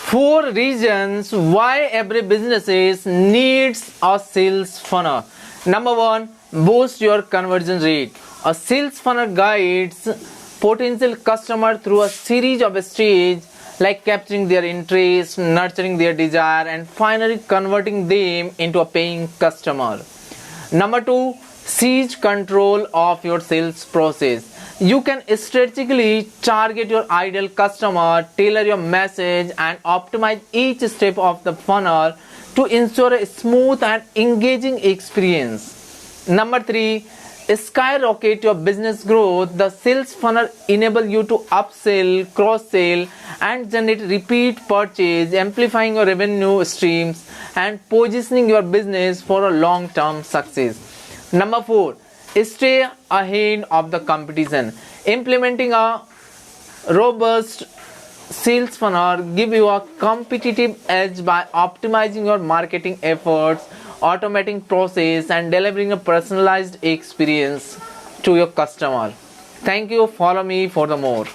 4 reasons why every business needs a sales funnel. Number 1, boost your conversion rate. A sales funnel guides potential customer through a series of stages like capturing their interest, nurturing their desire, and finally converting them into a paying customer. Number 2, seize control of your sales process. You can strategically target your ideal customer, tailor your message, and optimize each step of the funnel to ensure a smooth and engaging experience. Number 3, skyrocket your business growth. The sales funnel enable you to upsell, cross-sell, and generate repeat purchase, amplifying your revenue streams and positioning your business for a long-term success. Number 4, stay ahead of the competition. Implementing a robust sales funnel give you a competitive edge by optimizing your marketing efforts, automating process, and delivering a personalized experience to your customer. Thank you. Follow me for the more.